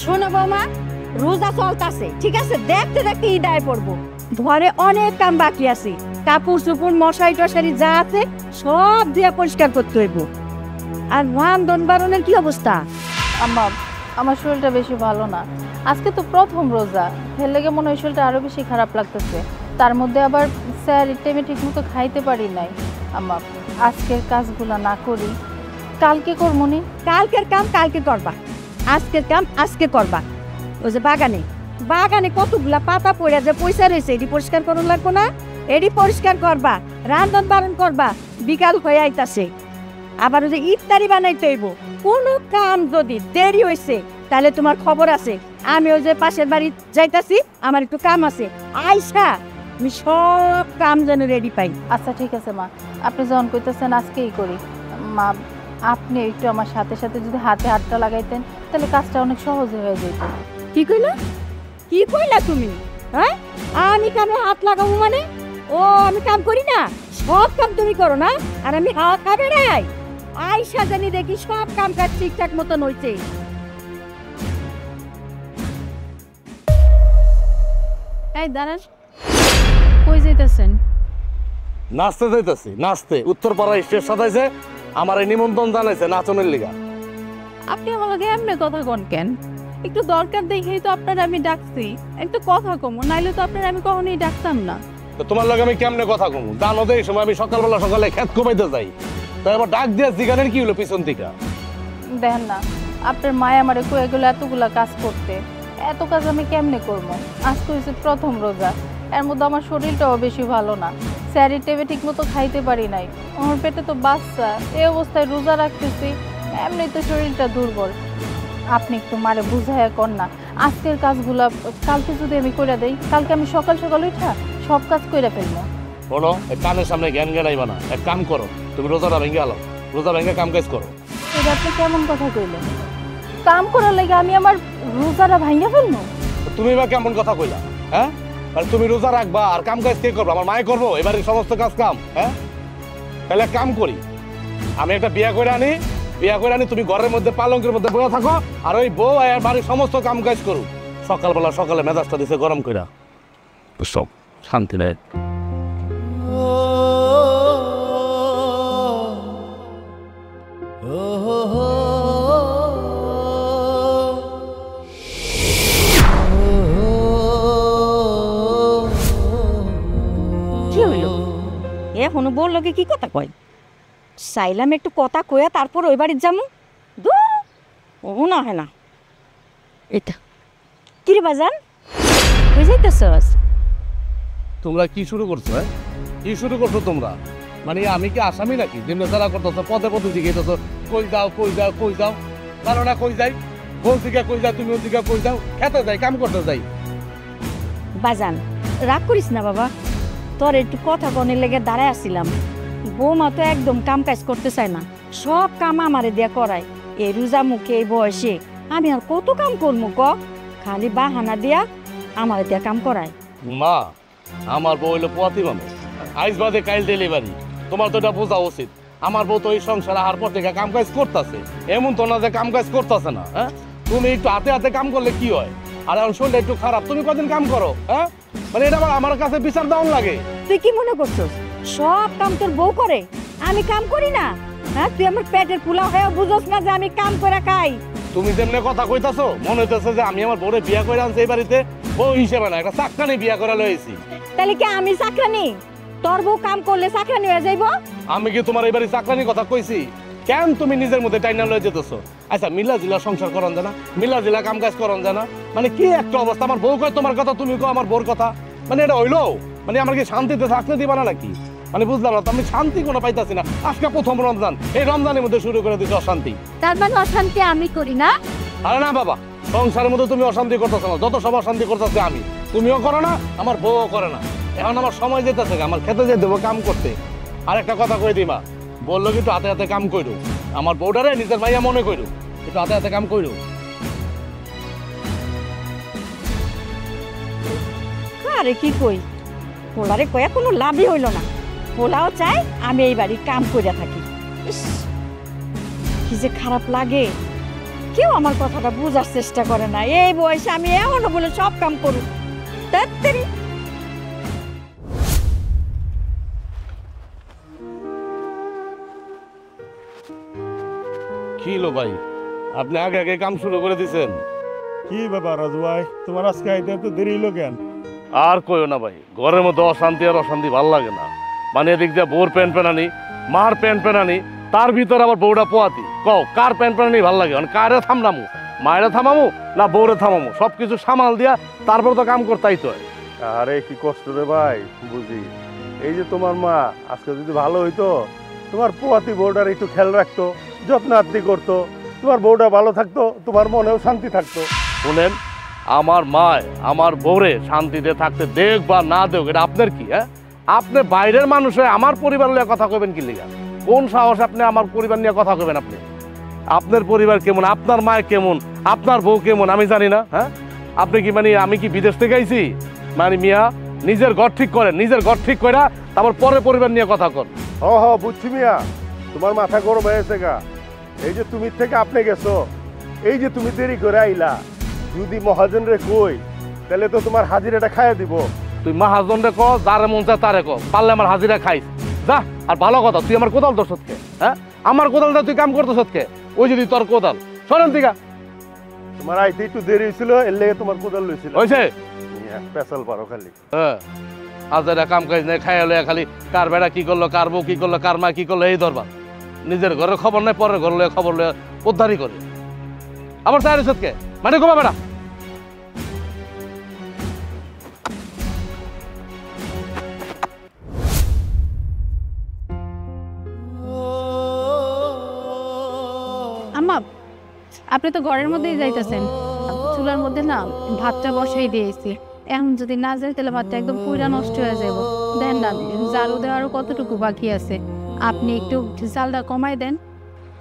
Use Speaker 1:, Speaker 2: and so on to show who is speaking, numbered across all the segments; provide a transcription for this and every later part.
Speaker 1: শোনো বৌমা, রোজা চলতেছে, ঠিক আছে? দেখতে দেখতে ঈদায় পড়বো। ঘরে অনেক কাম বাকি আছে, কাপড় চোপড় মশারি টশারি যা আছে সব দিয়ে পরিষ্কার করতে হইব। আর রান্ধন বারণের কি অবস্থা?
Speaker 2: আম্মা, আমার শরীরটা বেশি ভালো না। আজকে তো প্রথম রোজা, এর লেগে মনে হয় শরীরটা আরো বেশি খারাপ লাগতেছে। তার মধ্যে আবার স্যার টাইমে ঠিক মতো খাইতে পারি নাই। আম্মা, আজকের কাজগুলো না করি কালকে করমনি।
Speaker 1: কালকের কাম কালকে করবা, আজকের কাম আজকে করবা। ওই যে বাগানে বাগানে কতগুলা পাতা পড়ে যে পয়সা রয়েছে, এটি পরিষ্কার করুন লাগবো না? এটি পরিষ্কার করবা, রান্ধন বারণ করবা। বিকাল হয়ে আইতাছে, আবার ওই যে ইফতারি বানাইতে হইব। কোনো কাম যদি দেরি হয়েছে তাহলে তোমার খবর আছে। আমি ওই যে পাশের বাড়ি যাইতাছি, আমার একটু কাম আছে, আইসা আমি সব কাম যেন রেডি পাই।
Speaker 2: আচ্ছা ঠিক আছে মা, আপনি যখন কইতেছেন আজকেই করি। মা, আপনি একটু আমার সাথে সাথে যদি হাতে হাতটা লাগাইতেন তাহলে কাজটা অনেক সহজ হয়ে যেত।
Speaker 1: কি কইলা? কি কইলা তুমি? হ্যাঁ, আমি কামে হাত লাগাবো মানে? ও আমি কাম করি না? সব কাম তুমি করো না, আর আমি হাত খাবে নাই? আইসা জানি দেখি সব কাম কাজ ঠিকঠাক মতন হইছে।
Speaker 2: এই দাঁড়ান, কই যাইতেছেন?
Speaker 3: নাচতে যাইতেছি, নাচতে। উত্তরপাড়া স্টেজ সাজাইছে, আমার এই নিমন্ত্রণ জানাইছে নাচনের লিগা।
Speaker 2: আপনি আমার লগে এমনি কথা কন কেন? একটু দরকার দেখেই তো আপনার আমি ডাকছি, একটু কথা কমো, নাইলে তো আপনার আমি কখনোই ডাকতাম না।
Speaker 3: তো তোমার লগে আমি কেমনে কথা কমু? জানো তো এই সময় আমি সকালবেলা সকালে খেত কমাইতে যাই, তাই আবার ডাক দিয়া জিগানের কি হলো পিছন থেকে?
Speaker 2: দেখেন না, আপনার মায় আমার কয়ে গেলো এতগুলা কাজ করতে, এত কাজ আমি কেমনে করবো? আজকে হয়েছে প্রথম রোজা, এর মধ্যে আমার শরীরটাও বেশি ভালো না। স্যারের টেবে ঠিক মতো খাইতে পারি নাই, আমার পেটে তো বাচ্চা, এই অবস্থায় রোজা রাখতেছি, এমনি তো শরীরটা দুর্বল। আপনি একটু মারে বুঝাইয়া কর না। আজকের কাজগুলা কালকে যদি আমি করে দেই, কালকে আমি সকাল সকাল উঠা সব কাজ করে ফেলবো।
Speaker 3: বলো, কানের সামনে জ্ঞান জ্ঞানাইবা না। এক কাম করো, তুমি রোজাটা ভেঙে আলো, রোজা ভেঙে কাম কাজ করো।
Speaker 2: এটা আপনি কেমন কথা কইলেন? কাম করার লাগে আমি আমার রোজাটা ভাঙিয়ে ফেলবো?
Speaker 3: তুমি বা কেমন কথা কইলা? হ্যাঁ, আর তুমি রোজা রাখবা আর কাম কাজ কে করবো? আমার মায়ে করবো এবারে সমস্ত কাজ কাম? হ্যাঁ, তাহলে কাম করি, আমি একটা বিয়া করে আনি, বিয়া করে আনি, তুমি ঘরের মধ্যে পালঙ্কের মধ্যে বসে থাকো, আর ওই বউ আর বাড়ির সমস্ত কাম কাজ করুক। সকালবেলা সকালে মেজাজটা দিছে গরম কইরা, সব শান্তি নেই।
Speaker 1: কি হইল? এখনো বললো কি কথা কয়? চাইলাম একটু কথা কয়া তারপর ওই বাড়ির যাবো। ও না হয় না। এটা কিরে বাজান, হয়ে যাইতেছস?
Speaker 3: তোমরা কি শুরু করছো? হ্যাঁ, কি শুরু করছো তোমরা? মানে আমি কি আসামি নাকি? যেমনি তারা করতেছো, পদে পদে জিজ্ঞেস কই যাও কই যাও কই যাও, জানো না কই যাই? বউ দিকে কই যাও, তুমি ওদিকে কই যাও? খেতে যাই, কাম করতে যাই।
Speaker 1: বাজান রাগ করিস না বাবা, তোর একটু কথা কনের লেগে দাঁড়ায় আসছিলাম। বৌমা তো একদম কাম কাজ করতে চায় না, সব কাম আমারে দিয়া করায়। এই রোজা মুখে এই বয়সে আমি আর কত কাম করবো ক? খালি বাহানা দিয়া আমারে দিয়া কাম করায়।
Speaker 3: মা, আমার বউ হইলো পোয়াতি মানুষ, আইস বাদে কাইল ডেলিভারি। তোমার তো এটা বোঝা উচিত। আমার বউ তো এই সংসার আহার পর থেকে কাম কাজ করতেছে, এমন তো না যে কাম কাজ করতেছে না। হ্যাঁ, তুমি একটু হাতে হাতে কাম করলে কি হয়? আর এখন শরীরটা একটু খারাপ, তুমি কদিন কাম করো? হ্যাঁ, মানে এটা আবার আমার কাছে বিচার দেওয়ান লাগে।
Speaker 1: তুই কি মনে করছস সব কাম তোর বউ করে, আমি কাম করি না? হ্যাঁ, তুই আমার পেটের পোলা হয়ে বুঝোস না যে আমি কাম করে খাই?
Speaker 3: তুমি যেমনি কথা কইতাছো মনে হইতেছে যে আমি আমার বউরে বিয়া করে আনছি এই বাড়িতে বউ হিসেবে না, একটা চাকরানি বিয়া করে লইছি।
Speaker 1: তাহলে কি আমি চাকরানি? তোর বউ কাম করলে চাকরানি হয়ে যাইব?
Speaker 3: আমি কি তোমার এই বাড়ি চাকরানির কথা কইছি? কেন তুমি নিজের মধ্যে টাইনা লয়ে যেতেছো? আচ্ছা, মিলা জিলা সংসার করন জানা, মিলা জিলা কাম কাজ করন জানা, মানে কি একটা অবস্থা? আমার বউ কয় তোমার কথা, তুমি কো আমার বউর কথা, মানে এটা হইলো? মানে আমার কি শান্তিতে থাকতে দিবা না নাকি? মানে বুঝলাম না, আমি শান্তি কোনো পাইতাছি না। আজকে প্রথম রমজান, এই রমজানের মধ্যে শুরু করে দিচ্ছ অশান্তি।
Speaker 1: তার মানে অশান্তি আমি করি না?
Speaker 3: আরে না বাবা, সংসারের মধ্যে তুমি অশান্তি করতেছো না, যত সব অশান্তি করতেছে আমি। তুমিও করো না, আমার বউও করে না। এখন আমার সময় যেতেছে, আমার খেতে যেতে দেবো কাম করতে। আর একটা কথা কই দিবা, বললো কিন্তু হাতে হাতে কাম করো, আমার বউটারে নিজের মাইয়া মনে করো, একটু হাতে হাতে কাম করো।
Speaker 1: আরে কি কই, পোলারে কয়া কোনো লাভই হইল না। পোলাও চাই আমি এই বাড়ির কাম কইরা থাকি। ইস, কি যে খারাপ লাগে। কেউ আমার কথাটা বোঝার চেষ্টা করে না। এই বয়সে আমি এমনও বলে সব কাম করুক। তাড়াতাড়ি
Speaker 3: কি লো ভাই, আপনি আগে আগে কাম শুরু করে দিছেন।
Speaker 4: কি ব্যাপার রাজু ভাই, তোমার আজকে আইতে এত দেরি হলো কেন?
Speaker 3: আর কইও না ভাই, ঘরের মধ্যে অশান্তি আর অশান্তি ভাল লাগে না। মানে এদিক দিয়ে বউর প্যান প্যানানি, মার প্যান প্যানানি, তার ভিতরে আবার বউটা পোয়াতি। কও কার প্যান প্যানানি ভাল লাগে? মানে কারে থামলামু, মায়েরা থামামু না বউরে থামামু? সব কিছু সামাল দিয়া তারপর তো কাম করতেই তো হয়।
Speaker 4: আরে কি কষ্ট রে ভাই, বুঝি। এই যে তোমার মা আজকে যদি ভালো হইতো, তোমার পোয়াতি বউটার একটু খেয়াল রাখতো, যত্ন আত্তি করতো, তোমার বউটা ভালো থাকতো, তোমার মনেও শান্তি থাকতো।
Speaker 3: শুনেন, আমার মায় আমার বউরে শান্তিতে থাকতে দেখ বা না দেখ, এটা আপনার কি? হ্যাঁ, আপনি বাইরের মানুষে আমার পরিবার নিয়ে কথা কইবেন কি লিগা? কোন সাহস আপনি আমার পরিবার নিয়ে কথা কইবেন? আপনি আপনার পরিবার কেমন, আপনার মায় কেমন, আপনার বউ কেমন আমি জানি না? হ্যাঁ, আপনি কি মানে আমি কি বিদেশ থেকে আইছি? মানে মিয়া, নিজের ঘর ঠিক করেন, নিজের ঘর ঠিক করে তারপর পরে পরিবার নিয়ে কথা কর।
Speaker 4: হ বুঝছি মিয়া, তোমার মাথা গরম হয়েছে গা। এই যে তুমি থেকে আপনি গেছো, এই যে তুমি দেরি করে আইলা, যদি মহাজন রে কই তাহলে তো তোমার হাজিরাটা খাইয়া দিব।
Speaker 3: তুই মহাজন রে ক, যারে মন চায় তারে ক, পারলে আমার হাজিরা খাইস যা। আর ভালো কথা, তুই আমার কোদাল দোষ কে? হ্যাঁ, আমার কোদালটা তুই কাম করতো সৎকে? ওই যদি তোর কোদাল সরেন দিকা।
Speaker 4: তোমার আইতে একটু দেরি হয়েছিল, এর লেগে তোমার কোদাল লইছিল।
Speaker 3: হয়েছে
Speaker 4: স্পেশাল পারো খালি।
Speaker 3: হ্যাঁ, আজ এরা কাম কাজ নেই, খাইয়া লইয়া খালি কার বেড়া কি করলো, কার বউ কি করলো, কার মা কি করলো, এই দরবার। নিজের ঘরের খবর নেই, পরের ঘর লইয়া খবর লইয়া উদ্ধারই করে। আবার তাই সৎকে মানে গোবা বেড়া।
Speaker 2: আম্মা, আপনি তো ঘরের মধ্যেই যাইতেছেন, চুলার মধ্যে না ভাতটা বসাই দিয়েছি। এখন যদি না যাই তাহলে ভাতটা একদম পুরা নষ্ট হয়ে যাব। দেন না, জালু দেওয়া আরো কতটুকু বাকি আছে, আপনি একটু জালটা কমাই দেন।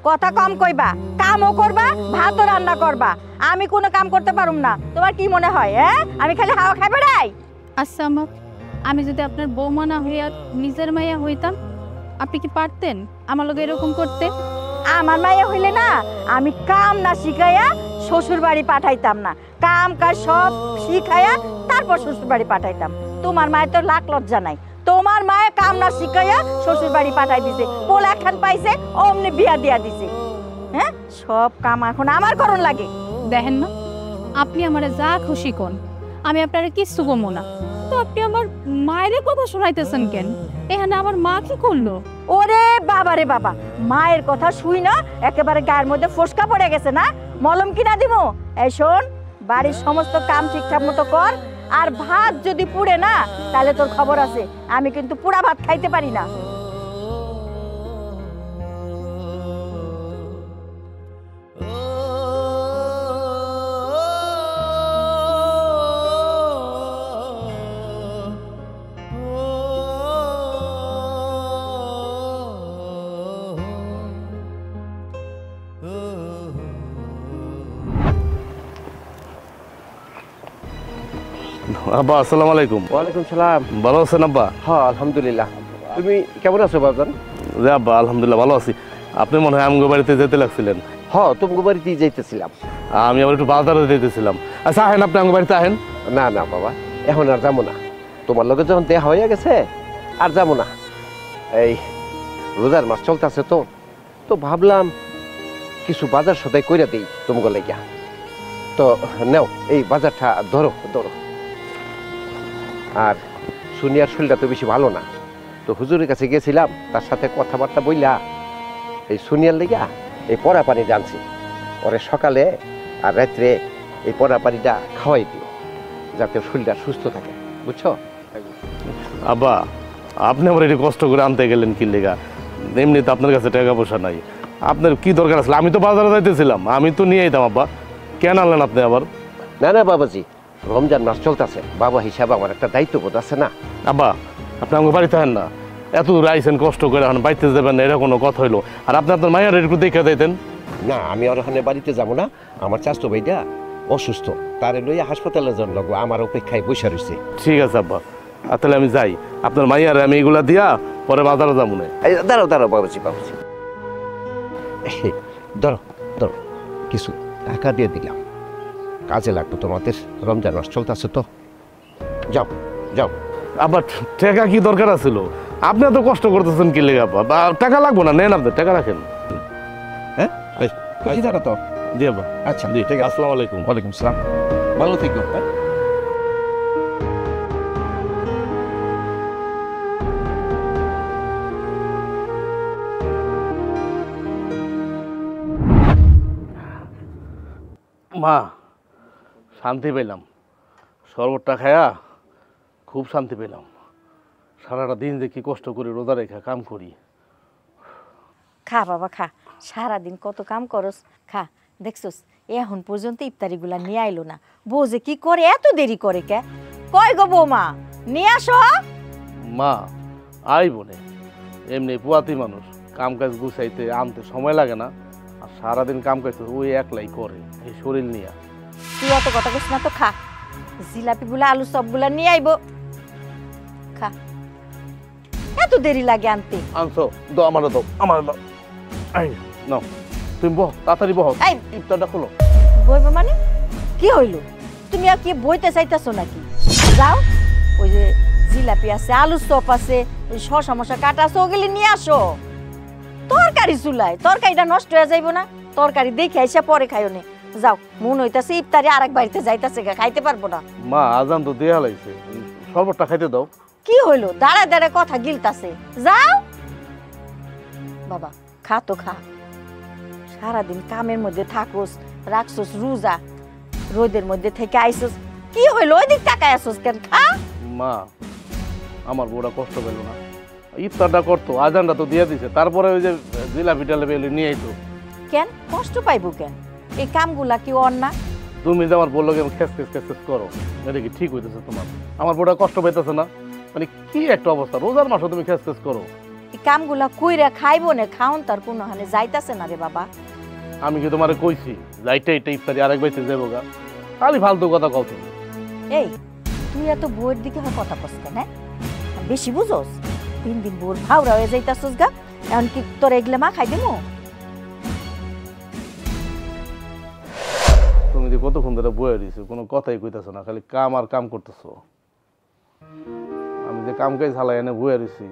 Speaker 1: কথা কম কইবা, কামও করবা, ভাতও রান্না করবা। আমি কোনো কাম করতে পারুম না। তোমার কি মনে হয়? হ্যাঁ, আমি খালি হাওয়া খাই বেড়াই?
Speaker 2: আচ্ছা আম্মা, আমি যদি আপনার বৌমা না হইয়া নিজের মাইয়া হইতাম, আপনি কি পারতেন আমার লগে এরকম করতে?
Speaker 1: আমার মাইয়া হইলে না, আমি কাম না শিখাইয়া শ্বশুর বাড়ি পাঠাইতাম না। কাম কাজ সব শিখাইয়া তারপর শ্বশুর বাড়ি পাঠাইতাম। তোমার মায়ের তো লাখ লজ্জা নাই। তোমার মায়ে কাম না শিখাইয়া শ্বশুর বাড়ি পাঠাই দিছে, পোলা একখান পাইছে, অমনি বিয়া দিয়া দিছে। হ্যাঁ, সব কাম এখন আমার করণ লাগে।
Speaker 2: দেখেন না, আপনি আমারে যা খুশি কোন, আমি আপনারে কিচ্ছু কমো না, তো আপনি আমার মায়ের কথা শোনাইতেছেন কেন? এখানে আমার মা কি করলো?
Speaker 1: ওরে বাবা রে বাবা, মায়ের কথা শুই না একেবারে গায়ের মধ্যে ফোসকা পড়ে গেছে না? মলম কিনা দিব? এই শোন, বাড়ির সমস্ত কাম ঠিকঠাক মতো কর। আর ভাত যদি পুড়ে না, তাহলে তোর খবর আছে। আমি কিন্তু পুরা ভাত খাইতে পারি না।
Speaker 3: আব্বা আসসালামু আলাইকুম।
Speaker 5: ওয়ালাইকুম সালাম।
Speaker 3: ভালো আছেন আব্বা?
Speaker 5: হ্যাঁ আলহামদুলিল্লাহ। তুমি কেমন আছো বাবজান?
Speaker 3: জি আব্বা আলহামদুলিল্লাহ ভালো আছি। আপনি মনে হয় আমগো বাড়িতে যেতে লাগছিলেন?
Speaker 5: হ্যাঁ, তুমি বাড়িতেই যাইতেছিলাম।
Speaker 3: আমি আবার একটু বাজারে যেতেছিলাম। আচ্ছা আহেন, আপনি আমগো বাড়িতে আহেন।
Speaker 5: না না বাবা, এখন আর যাবো না। তোমার লগে যখন দেয়া হয়ে গেছে আর যাবো না। এই রোজার মাস চলতেছে তো তো ভাবলাম কিছু বাজার সদাই কইরা দিই তোমাকে লাগিয়া। তো নেও, এই বাজারটা ধরো ধরো। আর সুনিয়ার শরীরটা তো বেশি ভালো না, তো হুজুরের কাছে গেছিলাম, তার সাথে কথাবার্তা বইলা এই সুনিয়ার লেগা এই পড়া পানি জানছি। ওরে সকালে আর রাত্রে এই পড়া পানিটা খাওয়াই দিও, যাতে শরীরটা সুস্থ থাকে, বুঝছো?
Speaker 3: আব্বা, আপনি আমার একটু কষ্ট করে আনতে গেলেন কি লেগা? এমনিতে আপনার কাছে টাকা পয়সা নাই, আপনার কি দরকার আসলে? আমি তো বাজারে যাইতেছিলাম, আমি তো নিয়ে যেতাম। আব্বা কেন আনলেন আপনি আবার?
Speaker 5: না না বাবাজি, রমজান মাস চলতেছে, বাবা হিসাবে আমার একটা দায়িত্ববোধ আছে না।
Speaker 3: আব্বা, আপনি আমাকে বাড়িতে আহেন না, এত দূর আইসেন কষ্ট করে, এখন বাড়িতে যাবেন না, এটা কোনো কথা হইলো? আর আপনি আপনার মায়ের একটু দেখে দিতেন
Speaker 5: না। আমি আর ওখানে বাড়িতে যাবো না, আমার চাচতো ভাইটা অসুস্থ, তারে লইয়া হাসপাতালে যান লাগবো, আমার অপেক্ষায় বসে রয়েছে।
Speaker 3: ঠিক আছে আব্বা, আর তাহলে আমি যাই। আপনার মাইয়ার আমি এগুলা দিয়া পরে বাজারে যাবো না।
Speaker 5: দাঁড়াও দাঁড়াও বাবাজি, বাবাজি ধরো ধরো কিছু টাকা দিয়ে দিলাম, কাজে লাগবে তোমাদের, রমজান মাস চলতেছে তো। যাও যাও।
Speaker 3: আবার টাকা কি দরকার ছিল? আপনি এত কষ্ট করতেছেন কি লেগে আব্বা? টাকা লাগবো না, নেন আপনি টাকা রাখেন।
Speaker 5: হ্যাঁ খুশি থাকো তো।
Speaker 3: জি আব্বা।
Speaker 5: আচ্ছা
Speaker 3: জি
Speaker 5: ঠিক আছে।
Speaker 3: আসসালামু আলাইকুম।
Speaker 5: ওয়ালাইকুম সালাম, ভালো থেকো। হ্যাঁ
Speaker 3: মা, শান্তি পেলাম, শরবতটা খায়া খুব শান্তি পেলাম। সারাটা দিন যে কি কষ্ট করে রোজা রেখা কাম করি।
Speaker 1: খা বাবা খা, সারাদিন কত কাম করস, খা। দেখছস এখন পর্যন্ত ইফতারিগুলা নিয়ে আইলো না, বউ যে কি করে এত দেরি করে কে? কই গো বৌমা, নিয়ে আসো।
Speaker 3: মা আইব নে, এমনি পুয়াতি মানুষ, কাম কাজ গুছাইতে আনতে সময় লাগে না, আর সারাদিন কাম কাজ ওই একলাই করে এই শরীর নিয়ে।
Speaker 1: তুই অত কথা কইস না তো, খা। জিলাপিগুলা আলু সবগুলা নিয়ে আইবো, খা। এত দেরি লাগে আনতে?
Speaker 3: আনছো দো, আমার দাও, আমার দাও। এই নাও, তুমি বহ, তাড়াতাড়ি বহ,
Speaker 1: এই
Speaker 3: ইফতারটা খোলো।
Speaker 1: বইবে মানে কি হইল? তুমি আর কি বইতে চাইতেছো নাকি? যাও, ওই যে জিলাপি আছে, আলু চপ আছে, ওই শসা মশা কাটা আছে, ওগুলি নিয়ে আসো। তরকারি চুলায়, তরকারিটা নষ্ট হয়ে যাইব না? তরকারি দেখে আইসা পরে খাইও নে। যাও, মন হইতাছে ইফতারি আরেক বাড়িতে যাইতাছে, খাইতে পারবো না।
Speaker 3: মা আজান তো দেয়া লাইছে, শরবতটা খাইতে দাও।
Speaker 1: কি হইলো? দাঁড়া দাঁড়া কথা গিলতাছে। যাও বাবা, খা তো খা। সারাদিন কামের মধ্যে থাকোস, রাখছোস রোজা, রোদের মধ্যে থেকে আইসোস, কি হইলো? ওই দিক তাকায় আসোস কেন? খা।
Speaker 3: মা আমার বউটা কষ্ট পেল না, ইফতারটা করতো, আজানটা তো দিয়ে দিছে, তারপরে ওই যে জিলাপি টালাপি নিয়ে আইতো।
Speaker 1: কেন কষ্ট পাইবো কেন? এই কামগুলা কি অর না?
Speaker 3: তুমি যে আমার বললো কেমন খেস খেস খেস খেস করো, এটা কি ঠিক হইতেছে তোমার? আমার বউটা কষ্ট পাইতেছে না? মানে কি একটা অবস্থা, রোজার মাসে তুমি খেস খেস করো।
Speaker 1: এই কামগুলা কইরা খাইবো না, খাওন তার কোনো হানে যাইতাছে না রে বাবা।
Speaker 3: আমি কি তোমারে কইছি লাইটটা এটা ইফতারি আরেক বাইতে যাবো গা? খালি ফালতু কথা কও তুমি।
Speaker 1: এই তুই এত বউয়ের দিকে হয় কথা কস কেন? বেশি বুঝোস? দিন দিন বউর ভাওরা হয়ে যাইতাছস গা। এখন কি তোর এগুলা মা খাই দিমু?
Speaker 3: তুমি যে কতক্ষণ ধরে বয়ে দিছো, কোনো কথাই কইতেছো না, খালি কাম আর কাম করতেছো। আমি যে কাম কাজ হালাই এনে বয়ে দিছি,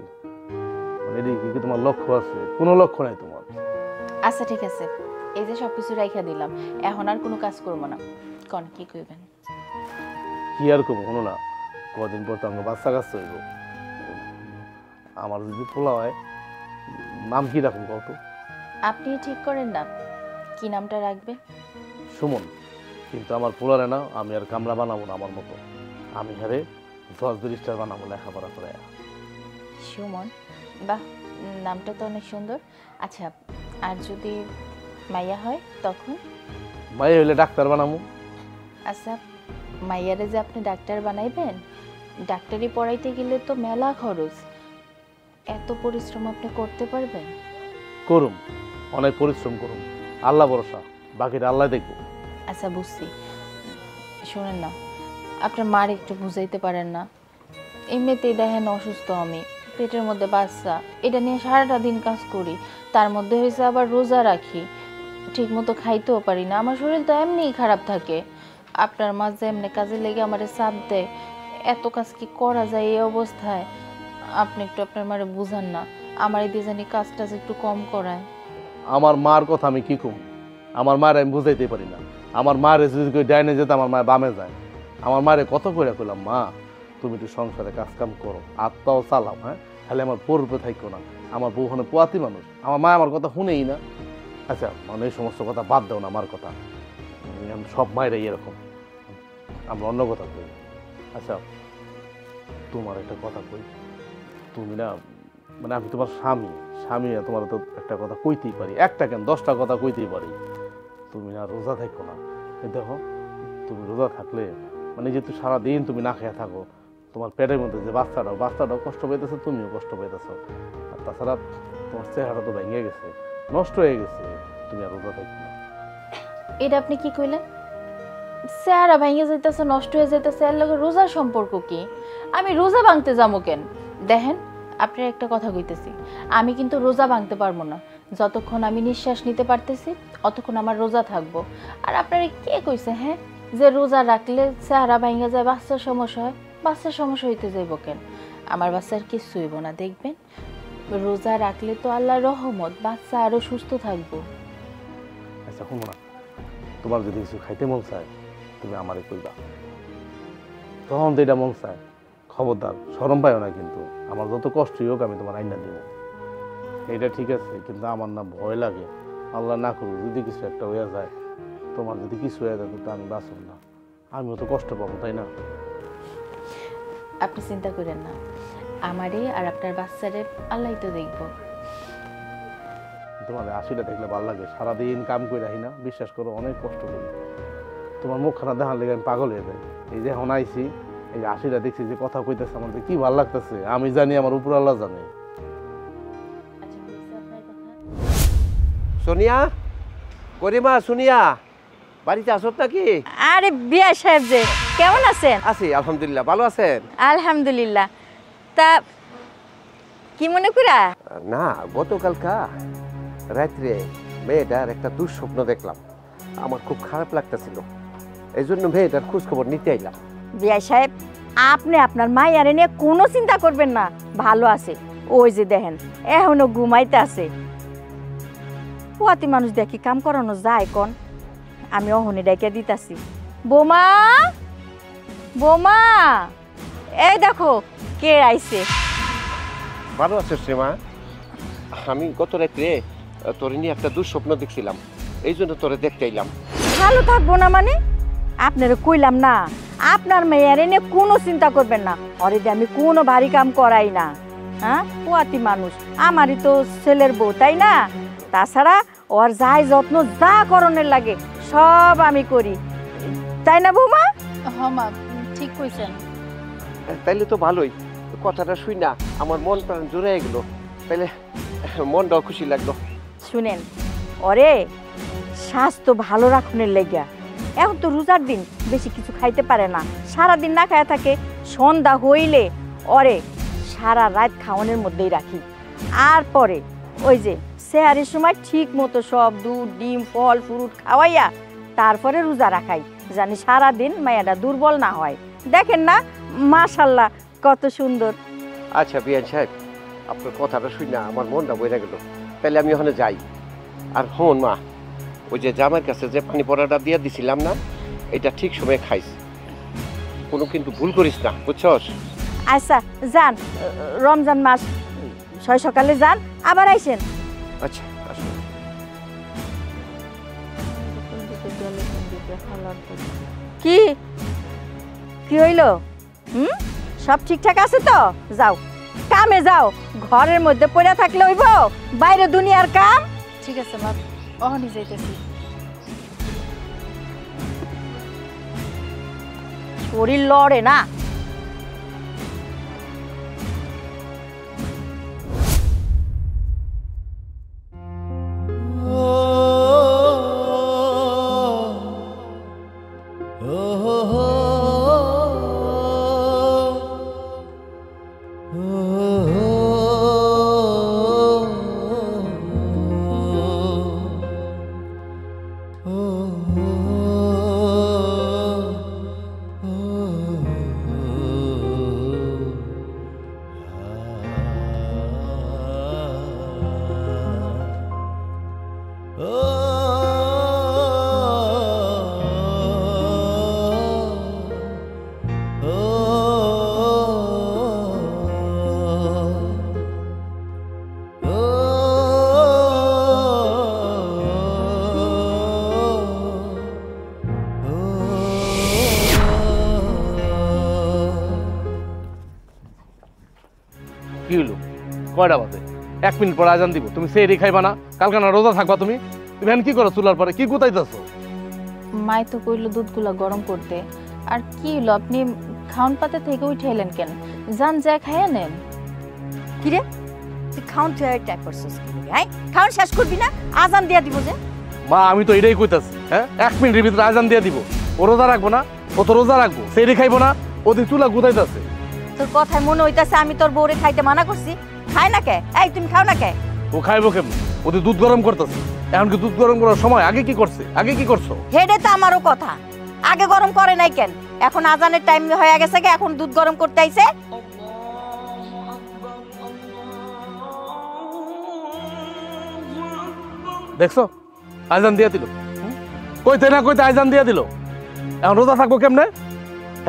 Speaker 3: এদিকে কি তোমার লক্ষ্য আছে? কোনো লক্ষ্য নাই তোমার।
Speaker 2: আচ্ছা ঠিক আছে, এই যে সবকিছু রাইখা দিলাম, এখন আর কোনো কাজ করবো না। কোন কি কইবেন?
Speaker 3: কি আর করবো কোনো না, কদিন পর তো আমার বাচ্চা কাচ্চা হইব। আমার যদি পোলা হয়, নাম কি রাখুন কত?
Speaker 2: আপনি ঠিক করেন না কি নামটা রাখবেন।
Speaker 3: সুমন। কিন্তু আমার পোলারে না, আমি আর কামরা বানাবো না আমার মতো, আমি হারে 10 স্টার বানাবো লেখাপড়া করে।
Speaker 2: সুমন, বাহ, নামটা তো অনেক সুন্দর। আচ্ছা, আর যদি মাইয়া হয় তখন?
Speaker 3: মাই হইলে ডাক্তার বানাবো।
Speaker 2: আচ্ছা, মাইয়ারে যে আপনি ডাক্তার বানাইবেন, ডাক্তারি পড়াইতে গেলে তো মেলা খরচ, এত পরিশ্রম আপনি করতে পারবেন?
Speaker 3: করুম, অনেক পরিশ্রম করুম, আল্লাহ ভরসা, বাকিটা আল্লাহ দেখবো।
Speaker 2: আচ্ছা বুঝছি। শোনেন না, আপনার মার একটু বুঝাইতে পারেন না? এমনিতেই দেখেন অসুস্থ আমি, পেটের মধ্যে বাচ্চা, এটা নিয়ে সারাটা দিন কাজ করি, তার মধ্যে হয়েছে আবার রোজা রাখি, ঠিক মতো খাইতেও পারি না, আমার শরীর তো এমনিই খারাপ থাকে। আপনার মা যে এমনি কাজে লেগে আমারে চাপ দেয়, এত কাজ কি করা যায় এই অবস্থায়? আপনি একটু আপনার মারে বুঝান না, আমার এই জানি কাজটা একটু কম করায়।
Speaker 3: আমার মার কথা আমি কি কম? আমার মায়ের আমি বুঝাইতে পারি না। আমার মায়ের যদি কেউ ডাইনে যেতে, আমার মায়ের বামে যায়। আমার মায়ের কত করে কইলাম, মা তুমি একটু সংসারে কাজ কাম করো, আত্মাও চালাও, হ্যাঁ, খালি আমার পূর্বে থাকো না। আমার বউ ওখানে পোয়াতি মানুষ, আমার মা আমার কথা শুনেই না। আচ্ছা মানে এই সমস্ত কথা বাদ দাও না, আমার কথা সব মায়েরাই এরকম, আমরা অন্য কথা কই। আচ্ছা তোমার একটা কথা কই, তুমি না মানে আমি তোমার স্বামী, তোমার তো একটা কথা কইতেই পারি, একটা কেন 10টা কথা কইতেই পারি। তুমি না রোজা থাকো না, দেখো তুমি রোজা থাকলে মানে যেহেতু সারাদিন তুমি না খেয়ে থাকো, তোমার পেটের মধ্যে যে বাচ্চাটাও কষ্ট পাইতেছে, তুমিও কষ্ট পাইতেছো। আর তাছাড়া তোমার চেহারা তো ভেঙে গেছে, নষ্ট হয়ে গেছে, তুমি আর রোজা থাকো না।
Speaker 2: এটা আপনি কি কইলেন? চেহারা ভেঙে যাইতেছে, নষ্ট হয়ে যাইতেছে, এর লগে রোজার সম্পর্ক কি? আমি রোজা ভাঙতে যাবো কেন? দেখেন, আপনার একটা কথা কইতেছি, আমি কিন্তু রোজা ভাঙতে পারবো না, যতক্ষণ আমি নিঃশ্বাস নিতে পারতেছি অতক্ষণ আমার রোজা থাকবো। আর আপনারা কে কইছে হ্যাঁ যে রোজা রাখলে চেহারা ভাঙা যায়, বাচ্চার সমস্যা হয়? বাচ্চার সমস্যা হইতে যাইব কেন? আমার বাচ্চার কিচ্ছু হইব না, দেখবেন। রোজা রাখলে তো আল্লাহর রহমত, বাচ্চা আরো সুস্থ থাকবো।
Speaker 3: আচ্ছা শুনো না, তোমার যদি কিছু খাইতে মন চায় তুমি আমারে কইবা, তখন তো এটা মন চায়। খবরদার শরম পাইও না, কিন্তু আমার যত কষ্টই হোক আমি তোমার আইনা দিব। এটা ঠিক আছে, কিন্তু আমার না ভয় লাগে, আল্লাহ না করুক যদি কিছু একটা হয়ে যায়, তোমার যদি কিছু হয়ে যায় তো আমি বাঁচব না, আমিও তো কষ্ট পাবো, তাই না?
Speaker 2: আপনি চিন্তা করেন না, আমারে আর আপনার বাচ্চারে আল্লাহই তো দেখবো।
Speaker 3: তোমার হাসিটা দেখলে ভালো লাগে, সারাদিন কাম করে রাখি না, বিশ্বাস করো অনেক কষ্ট করি। তোমার মুখখানা দেখার লেগে আমি পাগল হয়ে যাই। এই যে এখন আইছি, এই যে হাসিটা দেখছি, যে কথা কইতেছে, আমার যে কি ভালো লাগতেছে আমি জানি, আমার উপর আল্লাহ জানে।
Speaker 5: সোনিয়া, করিমা, সোনিয়া, বাড়িতে আসত নাকি?
Speaker 1: আরে বিয়া সাহেব যে, কেমন আছেন?
Speaker 5: আছি আলহামদুলিল্লাহ, ভালো আছেন?
Speaker 1: আলহামদুলিল্লাহ। তা কি মনে করা?
Speaker 5: না, গতকালকা রাত্রে মেয়েটার একটা দুঃস্বপ্ন দেখলাম, আমার খুব খারাপ লাগতেছিল, এই জন্য মেয়েটার খোঁজ খবর নিতে আইলাম।
Speaker 1: বিয়া সাহেব, আপনি আপনার মাইয়ারে নিয়ে কোনো চিন্তা করবেন না, ভালো আছে। ওই যে দেখেন এখনো ঘুমাইতে আছে। পোয়াতি মানুষ দেখি কাম করানো যায় কোন? আমি অহনি ডাইকে দিতাছি। বোমা, বোমা, এই দেখো কে আইছে।
Speaker 5: ভালো আছে শ্রীমা? আমি গত রাত্রে তোরে নিয়ে একটা দুঃস্বপ্ন দেখছিলাম, এই জন্য তোরে দেখতে আইলাম।
Speaker 1: ভালো থাকবো না মানে? আপনারে কইলাম না আপনার মেয়ের নিয়ে কোনো চিন্তা করবেন না, ওরে দিয়ে আমি কোনো ভারী কাম করাই না। হ্যাঁ, পোয়াতি মানুষ, আমারই তো ছেলের বউ, তাই না? তাছাড়া ওর যাই যত্ন যা করণের লাগে সব আমি করি, তাই না বৌমা?
Speaker 2: হ্যাঁ মা, ঠিক কইছেন।
Speaker 5: তাইলে তো ভালোই, কথাটা শুই না আমার মন প্রাণ জুড়ে গেল, তাইলে মনটাও খুশি লাগলো।
Speaker 1: শুনেন, ওরে স্বাস্থ্য ভালো রাখনের লেগা এখন তো রোজার দিন বেশি কিছু খাইতে পারে না, সারাদিন না খায় থাকে। সন্ধ্যা হইলে ওরে সারা রাত খাওয়ানোর মধ্যেই রাখি, আর পরে ওই যে সেহারির সময় ঠিক মতো সব দুধ, ডিম, ফল, ফ্রুট খাওয়াইয়া তারপরে রোজা রাখাই, জানি সারাদিন মায়াটা দুর্বল না হয়। দেখেন না মাশাল্লাহ কত সুন্দর।
Speaker 5: আচ্ছা বিয়ান সাহেব, আপনার কথাটা শুই না আমার মনটা বইরা গেল, তাহলে আমি ওখানে যাই। আর হন মা, ওই যে জামাইয়ের কাছে যে পানি পড়াটা দিয়ে দিছিলাম না, এটা ঠিক সময়ে খাইস, কোনো কিন্তু ভুল করিস না, বুঝছস?
Speaker 1: আচ্ছা যান, রমজান মাস ছয় সকালে যান, আবার আইসেন।
Speaker 5: আচ্ছা আসুন।
Speaker 1: কি কি হইল? সব ঠিকঠাক আছে তো? যাও কামে যাও, ঘরের মধ্যে পড়ে থাকলে হইব? বাইরে দুনিয়ার কাম।
Speaker 2: ঠিক আছে মা, অহনি যাইতেছি।
Speaker 1: শরীর লড়ে না।
Speaker 3: কি হলো? কয়টা বাজে? 1 মিনিট পর আজান দিব, তুমি সেই খাইবা না? কালকে না রোজা থাকবা তুমি? তুমি এখন কি করো? চুলার পরে কি গুতাইতেছো?
Speaker 2: মাই তো কইলো দুধগুলা গরম করতে। আর কি হলো, আপনি খাওন পাতে থেকে উঠাইলেন কেন? যান যা খাইয়া নেন।
Speaker 1: কিরে তুই খাউন তুই ট্যাপ করছিস? হ্যাঁ, খাউন শেষ করবি না? আজান দিয়া দিব যে।
Speaker 3: মা আমি তো এটাই কইতাছি, হ্যাঁ 1 মিনিটের ভিতরে আজান দিয়ে দিব। ও রোজা রাখবো না? ও তো রোজা রাখবো, সেই খাইবো না, ওদের চুলা গুতাইতেছে।
Speaker 1: তোর কথায় মনে হইতাছে আমি তোর বউরে খাইতে মানা করছি। খায় না কে? এই তুমি খাও না কে?
Speaker 3: ও খাইবো কেমন? ওদের দুধ গরম করতেছে। এখন কি দুধ গরম করার সময়? আগে কি করছে? আগে কি করছো?
Speaker 1: হেডে তো আমারও কথা, আগে গরম করে নাই কেন? এখন আজানের টাইম হয়ে গেছে, এখন দুধ গরম করতে আইছে।
Speaker 3: দেখছো আজান দিয়ে দিল, কইতে না কইতে আজান দিয়ে দিল। এখন রোজা থাকবো কেমনে?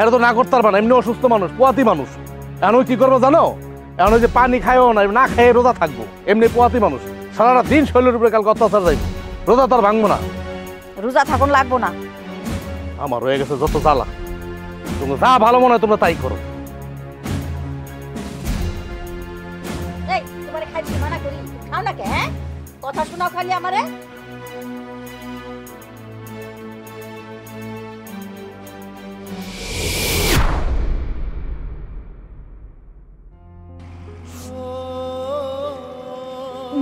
Speaker 3: এটা তো না করতে পারবা না, এমনি অসুস্থ মানুষ, পোয়াতি মানুষ। এখন ওই কি করবো জানো? এখন ওই যে পানি খাইও না, না খেয়ে রোজা থাকবো, এমনি পোয়াতি মানুষ। সারাটা দিন শরীরের উপরে কালকে অত্যাচার যাইব, রোজা তো আর ভাঙবো না।
Speaker 1: রোজা থাকুন লাগবো না।
Speaker 3: আমার হয়ে গেছে যত জ্বালা, তোমরা যা ভালো মনে হয় তোমরা তাই করো।
Speaker 1: এই তোমারে খাইতে মানা করি, খাও না কে? হ্যাঁ, কথা শোনাও খালি আমারে।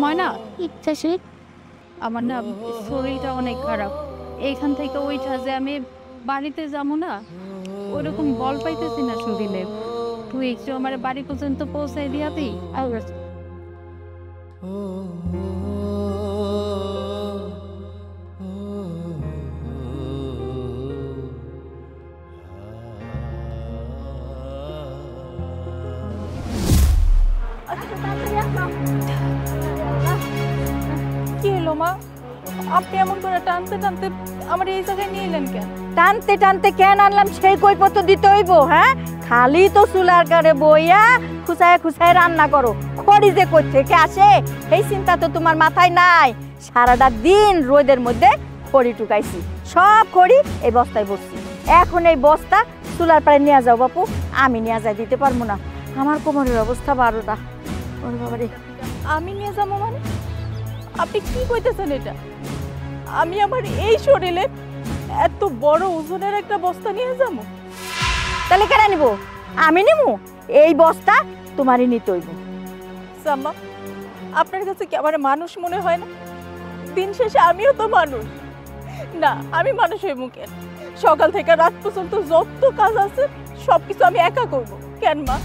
Speaker 2: ময়না ইচ্ছা সে আমার না শরীরটা অনেক খারাপ। এইখান থেকে ওইটা যে আমি বাড়িতে যাবো না, ওইরকম বল পাইতেছি না শরীরে। তুই একটু আমার বাড়ি পর্যন্ত পৌঁছাই দিয়া দিই। কি হলো মা, আপনি এমন করে টানতে টানতে আমার এই জায়গায় নিয়ে এলেন কেন?
Speaker 1: টানতে টানতে কেন আনলাম সেই কৈপত্র দিতে হইব? হ্যাঁ, খালি তো চুলার কারে বইয়া খুচায় খুচায় রান্না করো, খড়ি যে কই থেকে আসে এই চিন্তা তো তোমার মাথায় নাই। সারাটা দিন রোদের মধ্যে খড়ি টুকাইছি, সব খড়ি এই বস্তায় বসছি। এখন এই বস্তা চুলার পাড়ে নিয়ে যাও বাপু, আমি নিয়ে যাই দিতে পারবো না, আমার কোমরের অবস্থা 12টা। ওরে বাবারে,
Speaker 2: আমি নিয়ে যাবো মানে? আপনি কি কইতেছেন এটা? আমি আমার এই শরীরে এত বড় ওজনের একটা বস্তা নিয়ে যাবো?
Speaker 1: তাহলে কেন নিব? আমি নিব? এই বস্তা তোমারই নিতে হইব।
Speaker 2: সাম্মা, আপনার কাছে কি আমার মানুষ মনে হয় না? দিন শেষে আমিও তো মানুষ না? আমি মানুষ হইব কেন? সকাল থেকে রাত পর্যন্ত যত কাজ আছে সবকিছু আমি একা করব কেন মা?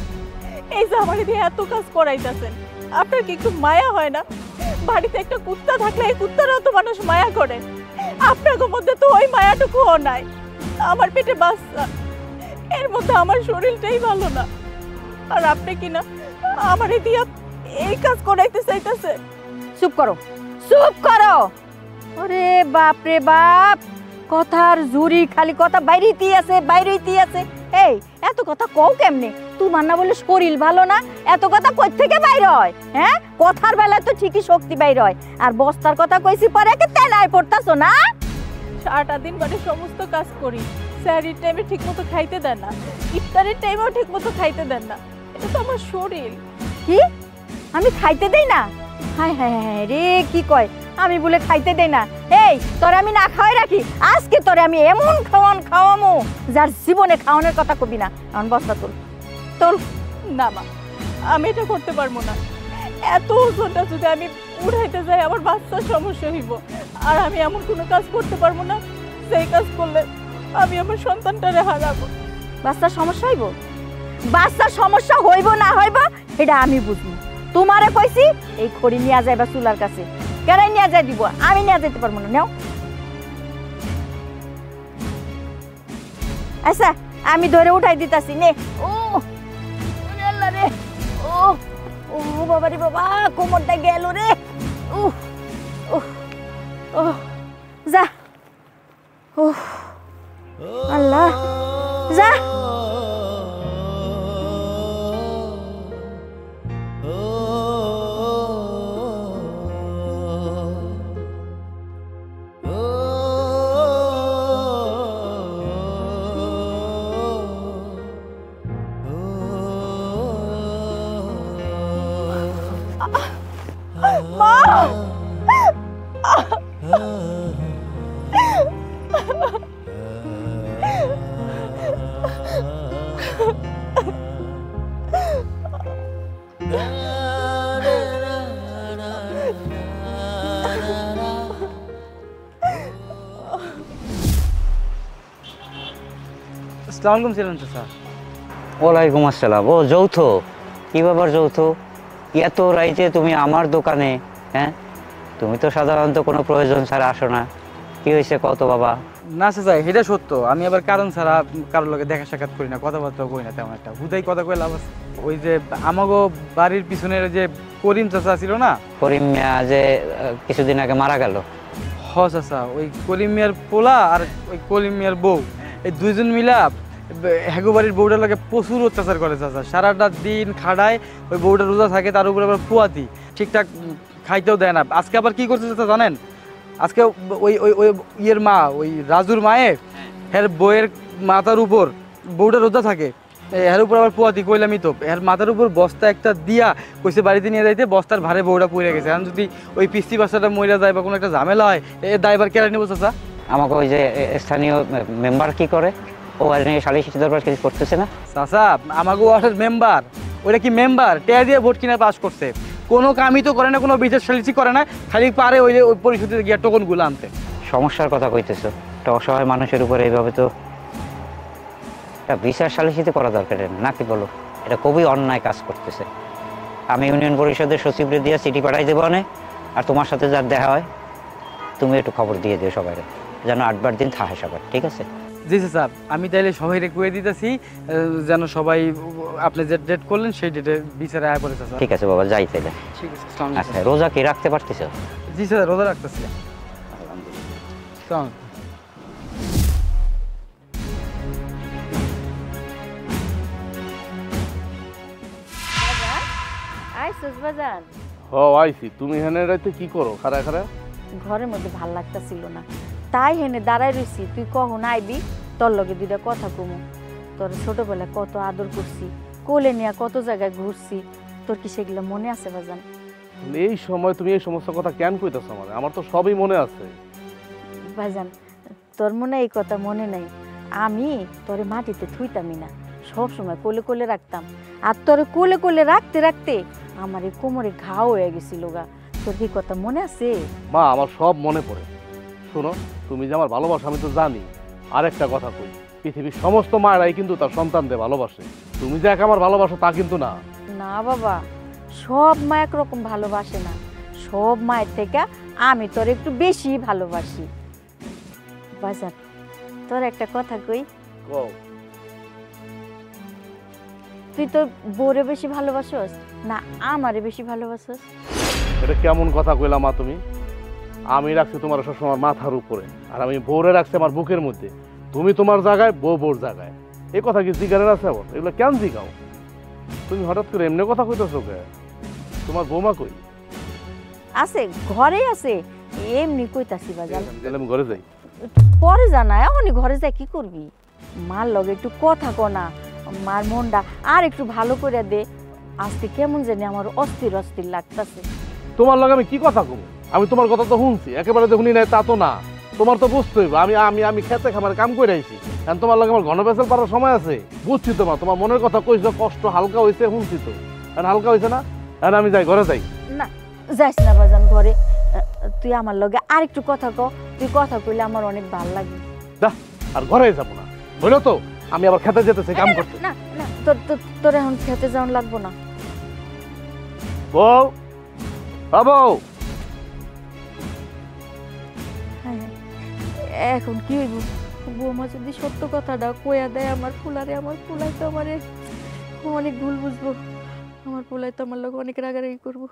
Speaker 2: এই যে আমার দিয়ে এত কাজ করাইতেছেন, আপনার কি একটু মায়া হয় না? বাড়িতে একটা কুত্তা থাকলে এই কুত্তারাও তো মানুষ মায়া করে, আপনার মধ্যে তো ওই মায়াটুকুও নাই। আমার পেটে বাচ্চা, এর মধ্যে আমার শরীরটাই ভালো না, আর আপনি কি না আমারে দিয়া এই কাজ করাইতে চাইতেছে?
Speaker 1: চুপ করো, চুপ করো। ওরে বাপ রে বাপ, কথার জুরি, খালি কথা বাইরেই আছে, বাইরেই আছে। এই এত কথা কও কেমনে? তোমার না বলে শরীর ভালো না, এত কথা কই থেকে বাইর হয়? হ্যাঁ, কথার বেলায় তো ঠিকই শক্তি বাইর হয়, আর বস্তার কথা কইছি পরে একে তেলায় পড়তাছো না?
Speaker 2: সারাটা দিন বাড়ির সমস্ত কাজ করি, স্যারির টাইমে ঠিক মতো খাইতে দেন না, ইফতারের টাইমেও ঠিক মতো খাইতে দেন না। এটা তো আমার শরীর।
Speaker 1: কি আমি খাইতে দেই না? হায় হায় হায় রে, কি কয় আমি বলে খাইতে দেই না? এই তোরে আমি না খাওয়াই রাখি, আজকে তোরে আমি এমন খাওয়ামু যার জীবনে খাওয়ানোর কথা কবি না। এখন বস্তা তোল, তোল।
Speaker 2: না মা, আমি এটা করতে পারবো না। এত ওজনটা যদি আমি উঠাইতে যাই আমার বাচ্চার সমস্যা হইব, আর আমি এমন কোনো কাজ করতে পারবো না সেই কাজ করলে আমি আমার সন্তানটারে হারাবো।
Speaker 1: বাচ্চার সমস্যা হইব? বাচ্চার সমস্যা হইব না হইব এটা আমি বুঝবো। তোমারে কইছি এই খড়ি নিয়ে যাইবা চুলার কাছে, কেরাই নিয়ে যাই দিব, আমি নিয়ে যাইতে পারবো না। নাও, আচ্ছা আমি ধরে উঠাই দিতাছি নে। ও ওরে আল্লাহ রে, ও ও বাবা রে বাবা, কোমরটা গেল রে। ও ও যা, ও আল্লাহ, যা।
Speaker 6: আসসালামু আলাইকুম ছিলেন তো স্যার। ওয়ালাইকুম আসসালাম। ও যৌথ, কি ব্যাপার যৌথ? এত রাইতে তুমি আমার দোকানে? হ্যাঁ, তুমি তো সাধারণত কোনো প্রয়োজন ছাড়া আসো না। কি হয়েছে কত বাবা?
Speaker 7: না চাচা, এটা সত্য। আমি আবার কারণ ছাড়া কারোর লগে দেখা সাক্ষাৎ করি না, কথাবার্তাও করি না তেমন একটা। হুদাই কথা কই লাভ আছে? ওই যে আমাগো বাড়ির পিছনের যে করিম চাচা ছিল না,
Speaker 6: করিম মিয়া যে কিছুদিন আগে মারা গেল।
Speaker 7: হ চাচা, ওই করিম মিয়ার পোলা আর ওই করিম মিয়ার বউ, এই দুইজন মিলা হ্যাগো বাড়ির বউটার লাগে প্রচুর অত্যাচার করে চাচা। সারাটা দিন খাড়ায়, ওই বউটা রোজা থাকে, তার উপরে আবার ফুয়াতি, ঠিকঠাক খাইতেও দেয় না। আজকে আবার কি করছে চাচা জানেন? আজকে ওই ওই ওই ইয়ের মা, ওই রাজুর মায়ে হের বউয়ের মাথার উপর, বউটা রোজা থাকে, এর উপর আবার পোয়াতি, কইলামই তো, এর মাথার উপর বস্তা একটা দিয়া কইছে বাড়িতে নিয়ে যাইতে, বস্তার ভারে বউটা পড়ে গেছে। এখন যদি ওই পিস্তি বাচ্চাটা মরে যায় বা কোনো একটা ঝামেলা হয়, এর দায়ভার কেড়ে নেবো চাচা?
Speaker 6: আমাকে ওই যে স্থানীয় মেম্বার কি করে? ও আর নিয়ে সালিশি দরবার কিছু করতেছে না?
Speaker 7: চাচা, আমাকে ওয়ার্ডের মেম্বার, ওইটা কি মেম্বার? টেয়া দিয়ে ভোট কিনে পাস করছে, কোনো কামই তো করে না, কোনো বিচার সালিশি করে না, খালি পারে ওই যে ওই পরিষদে গিয়ে টোকনগুলো আনতে।
Speaker 6: সমস্যার কথা কইতেছো, একটা অসহায় মানুষের উপরে এইভাবে তো একটা বিচার সালিশিতে করা দরকার নাকি বলো? এটা খুবই অন্যায় কাজ করতেছে। আমি ইউনিয়ন পরিষদের সচিবরে দিয়ে চিঠি পাঠাই দেবো অনেক, আর তোমার সাথে যার দেখা হয় তুমি একটু খবর দিয়ে দিও সবাই, যেন 8-12 দিন থাকে সবার, ঠিক আছে?
Speaker 7: জি স্যার, আমি তাইলে সবাই কুয়ে দিতেছি, যেন সবাই আপনি যে ডেট করলেন সেই ডেটে বিচারে আয় পড়ে চাচা।
Speaker 6: ঠিক আছে বাবা, যাই তাইলে।
Speaker 7: ঠিক আছে, আসসালামু আলাইকুম।
Speaker 6: আচ্ছা, রোজা কি রাখতে পারতেছো?
Speaker 7: জি স্যার, রোজা রাখতেছি। আসসালামু আলাইকুম।
Speaker 1: আইসুস বাজান,
Speaker 3: হ আইছি। তুমি এখানে রাইতে কি করো খারা খারা?
Speaker 1: ঘরের মধ্যে ভাল লাগতাছিল না, তাই হেনে দাঁড়াই রইছি। তুই কখন আইবি, তোর লগে দুইটা কথা কমু। তোর ছোটবেলায় কত আদর করছি, কোলে নিয়ে কত জায়গায় ঘুরছি, তোর কি সেগুলো মনে আছে বাজান?
Speaker 3: এই সময় তুমি এই সমস্ত কথা কেন কইতেছো আমারে? আমার তো সবই মনে আছে।
Speaker 1: বাজান, তোর মনে এই কথা মনে নাই? আমি তোরে মাটিতে থুইতামই না, সব সময় কোলে কোলে রাখতাম। আর তোরে কোলে কোলে রাখতে রাখতে আমার এই কোমরে ঘাও হয়ে গেছিল গা। তোর কি কথা মনে আছে?
Speaker 3: মা, আমার সব মনে পড়ে। শোনো, তুমি যে আমার ভালোবাসা আমি তো জানি। আর একটা কথা কই, পৃথিবীর সমস্ত মায়েরাই কিন্তু তার সন্তানদের ভালোবাসে। তুমি যে একা আমার ভালোবাসো তা কিন্তু না।
Speaker 1: না বাবা, সব মা একরকম ভালোবাসে না। সব মায়ের থেকে আমি তোর একটু বেশি ভালোবাসি। বাজান, তোর একটা কথা কই,
Speaker 3: কও।
Speaker 1: তুই তোর বউরে বেশি ভালোবাসোস না আমারে বেশি ভালোবাসোস?
Speaker 3: এটা কেমন কথা কইলা মা তুমি? আমি রাখছি তোমার সবসময় মাথার উপরে, আর আমি বউরে রাখছি আমার বুকের মধ্যে। তুমি তোমার জায়গায়, বউ বউর জায়গায়। এই কথা কি জিগারের আছে? আবার এগুলো কেন জিগাও? তুমি হঠাৎ করে এমনি কথা কইতেছো কে? তোমার বৌমা কই?
Speaker 1: আছে, ঘরে আছে। এমনি কইতাছি বাজান।
Speaker 3: তাহলে আমি ঘরে যাই।
Speaker 1: পরে জানা, এখনই ঘরে যাই কি করবি? মার লগে একটু কথা কনা, মার মনটা আর একটু ভালো করে দে। আজকে কেমন জানি আমার অস্থির অস্থির লাগতাছে।
Speaker 3: তোমার লগে আমি কি কথা কব? আমি তোমার কথা তো শুনছি, একেবারে যে শুনি নাই তা তো না। তোমার তো বুঝতে হইব আমি আমি আমি খেতে খামারে কাম করে আইছি। এখন তোমার লগে আমার ঘন বেসাল পারার সময় আছে? বুঝছি তোমার তোমার মনের কথা কইছো, কষ্ট হালকা হইছে, শুনছি তো। এখন হালকা হইছে না? এখন আমি যাই, ঘরে যাই।
Speaker 1: না, যাইস না বাজান ঘরে। তুই আমার লগে আর একটু কথা ক। তুই কথা কইলে আমার অনেক ভালো লাগে।
Speaker 3: দা, আর ঘরে যাবো না, হইলো তো? আমি আবার খেতে যেতেছি কাম করতে।
Speaker 1: না না, তোর এখন খেতে যাওয়ান লাগবো না।
Speaker 3: বউ, বউ,
Speaker 1: হ্যাঁ, এখন কি হইব? বৌমা যদি সত্য কথাটা কইয়া দেয় আমার ফুলারে, আমার ফুলাই তো আমারে অনেক ভুল বুঝবো। আমার ফুলাই তো আমার লোক অনেক রাগারাগি করবো।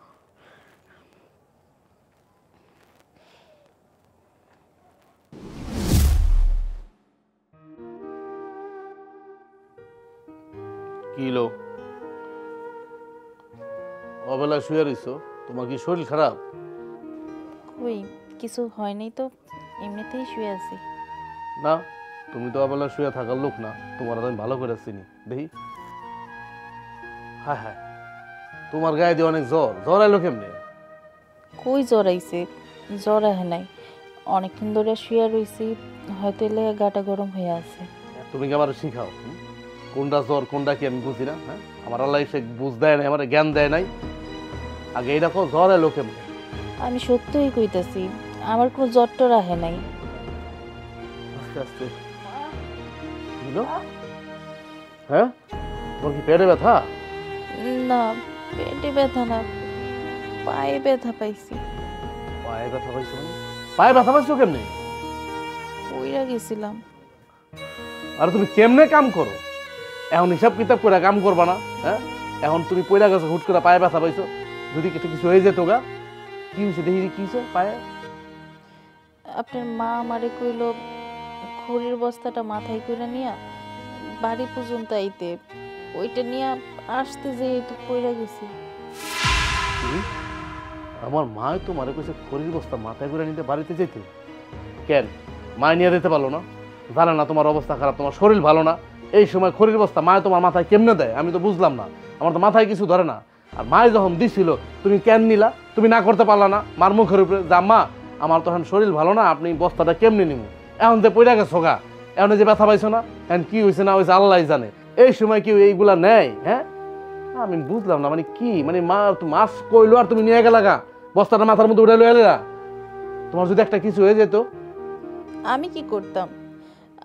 Speaker 3: কি লো অবেলা শুয়ে রইছো? তোমার কি শরীর খারাপ?
Speaker 2: কই কিছু হয়নি তো, এমনিতেই শুয়ে আছি।
Speaker 3: না, তুমি তো অবেলা শুয়ে থাকার লোক না। তোমার আমি ভালো করে চিনি। দেখি, হ্যাঁ হ্যাঁ, তোমার গায়ে দিয়ে অনেক জ্বর। জ্বর এলো কেমনে?
Speaker 2: কই জ্বর আইছে? জ্বর আহে নাই, অনেকক্ষণ ধরে শুয়ে রইছি, হয়তো এলে গাটা গরম হয়ে আছে।
Speaker 3: তুমি কি আমার শিখাও? কোনটা জ্বর কোনটা কি আমি বুঝি না? হ্যাঁ, আমার আল্লাহ সে বুঝ দেয় নাই, আমার জ্ঞান দেয় নাই। আগে এই দেখো জ্বর এলো কেমনে?
Speaker 2: আমি সত্যিই কইতাছি, আমার কোনো জ্বর টর আহে নাই।
Speaker 3: আস্তে আস্তে। হ্যাঁ, তোমার কি পেটে ব্যথা?
Speaker 2: না, পেটে ব্যথা না, পায়ে ব্যথা পাইছি।
Speaker 3: পায়ে ব্যথা পাইছো মানে? পায়ে ব্যথা পাইছো কেমনে?
Speaker 2: পইরা গেছিলাম।
Speaker 3: আর তুমি কেমনে কাম করো? এখন হিসাব কিতাব করে কাম করবা না? হ্যাঁ, এখন তুমি পয়লা গেছো, হুট করে পায়ে ব্যথা পাইছো, যদি কিছু হয়ে যেত গা, কি হয়েছে দেখি, কি হয়েছে পায়ে?
Speaker 2: আপনার মা আমারে কইল খড়ির বস্তাটা মাথায় করে নিয়া বাড়ি পর্যন্ত আইতে, ওইটা নিয়ে আসতে যেয়ে তো পইরা গেছি।
Speaker 3: আমার মা তোমারে কইছে খড়ির বস্তা মাথায় করে নিতে বাড়িতে যেতে? কেন মা নিয়ে দিতে পারলো না? জানে না তোমার অবস্থা খারাপ, তোমার শরীর ভালো না, এই সময় খড়ির বস্তা মায় তোমার মাথায় কেমনে দেয়? আমি তো বুঝলাম না, আমার তো মাথায় কিছু ধরে না। আর মায় যখন দিছিল তুমি কেন নিলা? তুমি না করতে পারলা না? মার মুখের উপরে যা, মা আমার তখন শরীর ভালো না, আপনি বস্তাটা কেমনে নিব? এখন যে পইরা গেছো গা, এখন যে ব্যথা পাইছো না, এখন কি হয়েছে না হয়েছে আল্লাহ জানে। এই সময় কেউ এইগুলা নেয়? হ্যাঁ, আমি বুঝলাম না, মানে কি, মানে মা মাছ কইলো আর তুমি নিয়ে গেলা গা, বস্তাটা মাথার মধ্যে উঠে লয়ে এলা। তোমার যদি একটা কিছু হয়ে যেত?
Speaker 2: আমি কি করতাম?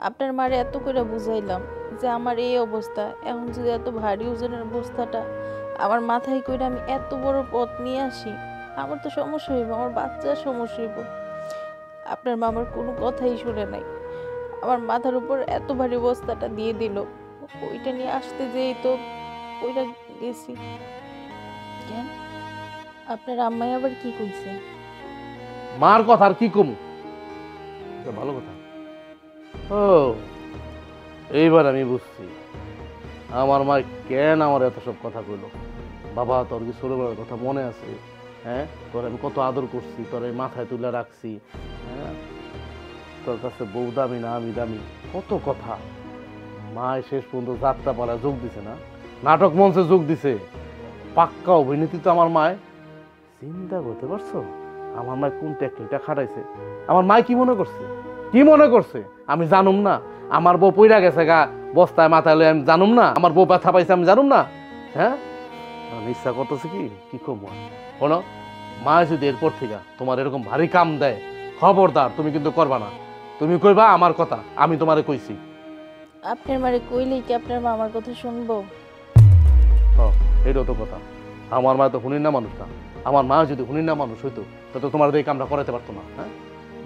Speaker 2: আপনার মারে এত করে বুঝাইলাম যে আমার এই অবস্থা, এখন যদি এত ভারী ওজনের বস্তাটা আমার মাথায় করে আমি এত বড় পথ নিয়ে আসি, আমার তো সমস্যা হইব, আমার বাচ্চার সমস্যা হইব। আপনার মা আমার কোনো কথাই শুনে নাই, আমার মাথার উপর এত ভারী বস্তাটা দিয়ে দিল, ওইটা নিয়ে আসতে যেই তো ওইটা গেছি। কেন আপনার আম্মাই আবার কি কইছে?
Speaker 3: মার কথা আর কি কম, ভালো কথা। ও এইবার আমি বুঝছি আমার মা কেন আমার এত সব কথা কইলো। বাবা তোর কি ছোটবেলার কথা মনে আছে? হ্যাঁ, তোর আমি কত আদর করছি, তোর এই মাথায় তুলে রাখছি, হ্যাঁ, তোর কাছে বউ দামি না আমি দামি, কত কথা। মা শেষ পর্যন্ত যাত্রা পালায় যোগ দিছে না, নাটক মঞ্চে যোগ দিছে, পাক্কা অভিনেত্রী তো আমার মায়। চিন্তা করতে পারছো আমার মায় কোন টেকনিকটা খাটাইছে? আমার মায় কি মনে করছে, কি মনে করছে আমি জানুম না? আমার বউ পইরা গেছে গা বস্তায় মাথায় লয়ে, আমি জানুম না? আমার বউ ব্যথা পাইছে আমি জানুম না? হ্যাঁ, আমি ইচ্ছা করতেছে কি করবো শোনো, মা যদি এরপর থেকে তোমার এরকম ভারী কাম দেয়, খবরদার তুমি কিন্তু করবা না। তুমি কইবা আমার কথা, আমি তোমারে কইছি।
Speaker 2: আপনার মারে কইলেই কি আপনার মা আমার কথা শুনবো?
Speaker 3: এইটাও তো কথা, আমার মা তো হুনির না মানুষ না। আমার মা যদি হুনির না মানুষ হইতো তো তোমার এই কামটা করাতে পারতো না। হ্যাঁ,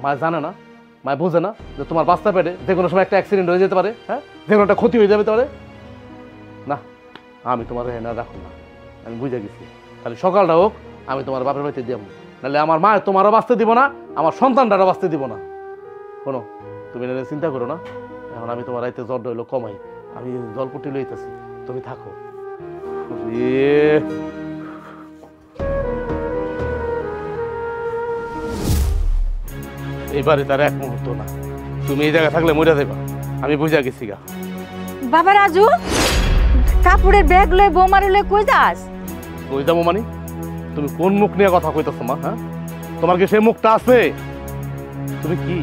Speaker 3: মা জানে না, মা বোঝে না যে তোমার বাচ্চা পেটে যে কোনো সময় একটা অ্যাক্সিডেন্ট হয়ে যেতে পারে, হ্যাঁ, যে কোনো একটা ক্ষতি হয়ে যেতে পারে। না, আমি তোমার না রাখুন না, আমি বুঝে গেছি। তাহলে সকালটা হোক আমি তোমার বাপের বাড়িতে দিব, নাহলে আমার মা তোমারও বাঁচতে দিব না, আমার সন্তানটারও বাঁচতে দিব না। শোনো, তুমি না চিন্তা করো না, এখন আমি তোমার রাইতে জ্বর হইলো কমাই, আমি জলপট্টি লইতেছি, তুমি থাকো। এবারে তার এক মুহূর্ত না, তুমি এই জায়গায় থাকলে মরে যাবা, আমি বুঝা গেছি গা।
Speaker 1: বাবা রাজু, কাপড়ের ব্যাগ লয়ে বৌমারে লয়ে কই যাস?
Speaker 3: কই যাবো মানে? তুমি কোন মুখ নিয়ে কথা কইতেছো মা? হ্যাঁ, তোমার কি সেই মুখটা আছে? তুমি কি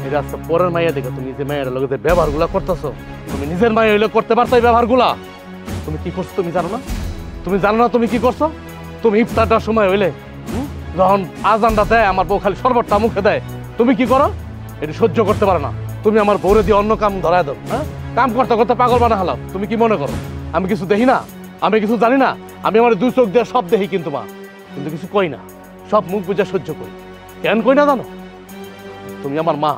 Speaker 3: এটা আজকে পরের মাইয়া দেখে তুমি যে মায়ের লগে যে ব্যবহারগুলা করতেছো, তুমি নিজের মাইয়া হইলে করতে পারতো এই ব্যবহারগুলা? তুমি কি করছো তুমি জানো না? তুমি জানো না তুমি কি করছো? তুমি ইফতারটার সময় হইলে যখন আজানটা দেয় আমার বউ খালি শরবতটা মুখে দেয়, তুমি কি করো? এটা সহ্য করতে পারো না, তুমি আমার বউরে দিয়ে অন্য কাম ধরায় দাও। হ্যাঁ, কাম করতে করতে পাগল বানা হালাও। তুমি কি মনে করো আমি কিছু দেখি না? আমি কিছু জানি না? আমি আমার দুই চোখ দিয়ে সব দেখি, কিন্তু মা কিন্তু কিছু কই না, সব মুখ বুঝে সহ্য করি। কেন কই না জানো? তুমি আমার মা,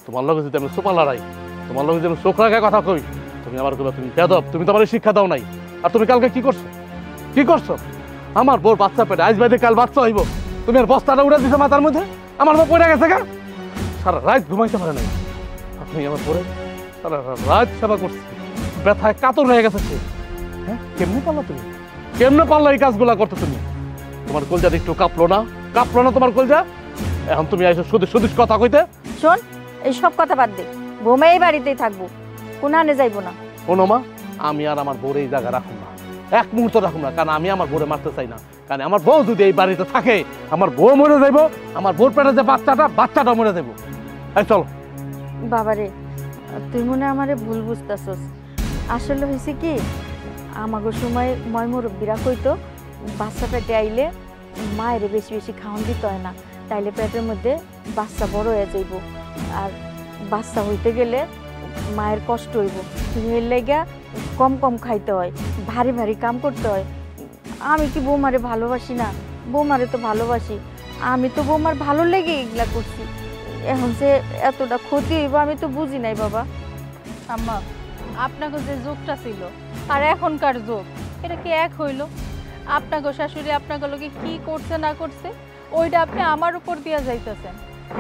Speaker 3: তোমার লগে যদি আমি সোপা লড়াই, তোমার লগে যদি আমি চোখ রাখায় কথা কই, তুমি আমার কইবা তুমি বেয়াদব, তুমি তো আমার শিক্ষা দাও নাই। আর তুমি কালকে কি করছো? কি করছো? আমার বউর বাচ্চা পেটে, আজ বাদে কাল বাচ্চা হইব, তুমি আর বস্তাটা উড়ে দিছো মাথার মধ্যে, আমার বউ পড়ে গেছে গা, সারা রাত ঘুমাইতে পারে নাই। আপনি আমার পরে সারা রাত সেবা করছি, ব্যথায় কাতর হয়ে গেছে সে। হ্যাঁ, কেমনে পারলা তুমি? কেমনে পারলা এই কাজগুলা করতে? তুমি তোমার কলজার একটু কাঁপলো না? কাঁপলো না তোমার কলজা? এখন তুমি আইসো সুদিস কথা কইতে।
Speaker 1: শোন, এই সব কথা বাদ দে, বৌমা এই বাড়িতেই থাকবো, কোনানে যাইবো না।
Speaker 3: শোনো মা, আমি আর আমার বউরে এই জায়গা রাখুন না, এক মুহূর্ত রাখুন না, কারণ আমি আমার বউরে মারতে চাই না। কারণ আমার বউ যদি এই বাড়িতে থাকে, আমার বউ মরে যাইব, আমার বউর পেটে যে বাচ্চাটা মরে যাইব। এই চল।
Speaker 1: বাবারে, তুই মনে আমারে ভুল বুঝতেছস। আসলে হয়েছে কি, আমাগো সময় ময় মুরব্বীরা কইতো বাচ্চা পেটে আইলে মায়ের বেশি বেশি খাওয়ান দিতে হয় না, তাইলে পেটের মধ্যে বাচ্চা বড় হয়ে যাইব, আর বাচ্চা হইতে গেলে মায়ের কষ্ট হইব, এর লেগা কম কম খাইতে হয়, ভারী ভারী কাম করতে হয়। আমি কি বৌমারে ভালোবাসি না? বৌমারে তো ভালোবাসি।
Speaker 2: আমি তো বৌমার ভালো লেগে এগুলা করছি, এখন যে এতটা ক্ষতি হইব আমি তো বুঝি নাই বাবা। আম্মা, আপনাকে যে যুগটা ছিল আর এখনকার যুগ, এটা কি এক হইল? আপনাকে শাশুড়ি আপনাকে লোকে কি করছে না করছে ওইটা আপনি আমার উপর দিয়া যাইতেছেন।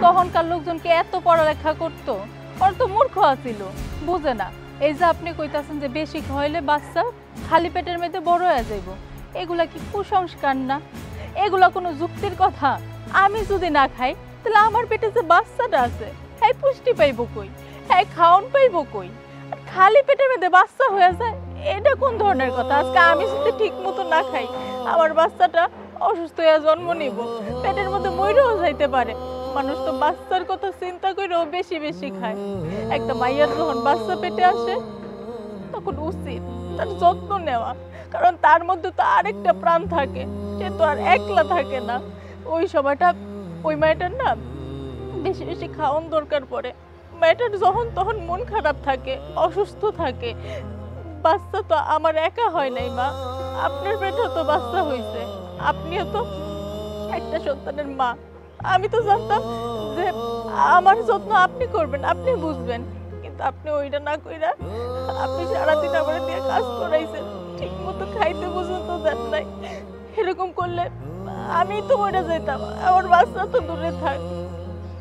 Speaker 2: তখনকার লোকজনকে এত পড়ালেখা করতো, ওর তো মূর্খ আছিল, বুঝে না। এই যে আপনি কইতাছেন যে বেশি খাওয়াইলে বাচ্চা খালি পেটের মধ্যে বড় হয়ে যাইব, এগুলা কি কুসংস্কার না? এগুলা কোনো যুক্তির কথা? আমি যদি না খাই তাহলে আমার পেটে যে বাচ্চাটা আছে হ্যাঁ পুষ্টি পাইব কই, হ্যাঁ খাওন পাইব কই? আর খালি পেটের মধ্যে বাচ্চা হয়ে যায়, এটা কোন ধরনের কথা? আজকে আমি যদি ঠিক মতো না খাই আমার বাচ্চাটা অসুস্থ হয়ে জন্ম নিব, পেটের মধ্যে মরেও যাইতে পারে। মানুষ তো বাচ্চার কথা চিন্তা করেও বেশি বেশি খায়। একটা মাইয়ার যখন বাচ্চা পেটে আসে তখন উচিত তার যত্ন নেওয়া, কারণ তার মধ্যে তো আরেকটা প্রাণ থাকে, সে তো আর একলা থাকে না। ওই সময়টা ওই মেয়েটার না বেশি বেশি খাওয়ান দরকার পড়ে। মেয়েটার যখন তখন মন খারাপ থাকে, অসুস্থ থাকে। বাচ্চা তো আমার একা হয় নাই মা, আপনার পেটেও তো বাচ্চা হয়েছে, আপনিও তো একটা সন্তানের মা। আমি তো জানতাম যে আমার যত্ন আপনি করবেন, আপনি বুঝবেন, কিন্তু আপনি ওইটা না কইরা আপনি সারাদিন আমার দিয়ে কাজ করাইছেন, ঠিক মতো খাইতে পর্যন্ত দেন নাই। এরকম করলে আমি তো মরে যেতাম, আমার বাচ্চা তো দূরে থাক।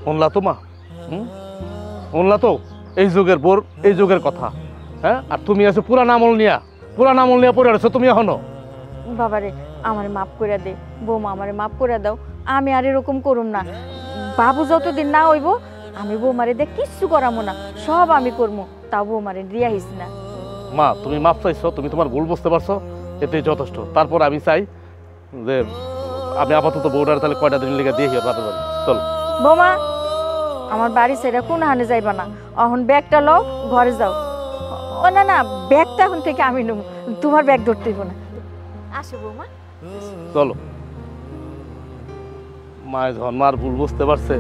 Speaker 3: শুনলা তো মা, শুনলা তো এই যুগের বোর এই যুগের কথা। হ্যাঁ, আর তুমি আছো পুরান আমল নিয়া পড়ে আছো তুমি এখনো।
Speaker 2: বাবারে আমারে মাফ করে দে, বৌমা আমারে মাফ করে দাও, আমি আর এরকম করুম না। বাবু যতদিন না হইব আমি বৌমারে দে কিচ্ছু করামো না, সব আমি করবো, তাও বৌমারে দিয়ে আহিস না।
Speaker 3: মা তুমি মাপ চাইছো, তুমি তোমার ভুল বুঝতে পারছো, এতেই যথেষ্ট। তারপর আমি চাই যে আমি আপাতত বউডার তাহলে কয়টা দিন লেগে দিয়ে বাপের বাড়ি চল।
Speaker 2: বৌমা আমার বাড়ি ছেড়ে কোন হানে যাইবা না, এখন ব্যাগটা লও ঘরে যাও। ও না না, ব্যাগটা এখন থেকে আমি নেব, তোমার ব্যাগ ধরতে হইব না। আসো বৌমা,
Speaker 3: চলো। মায়ের যখন মার ভুল বুঝতে পারছে,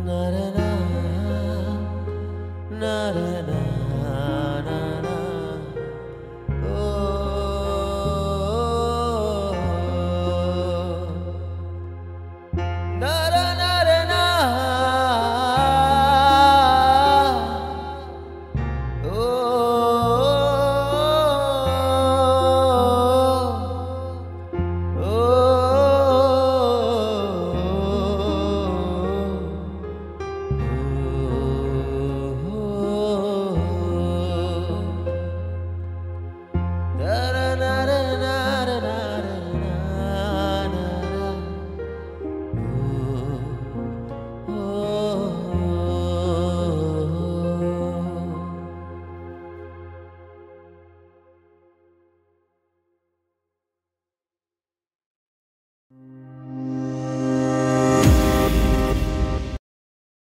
Speaker 8: na na na na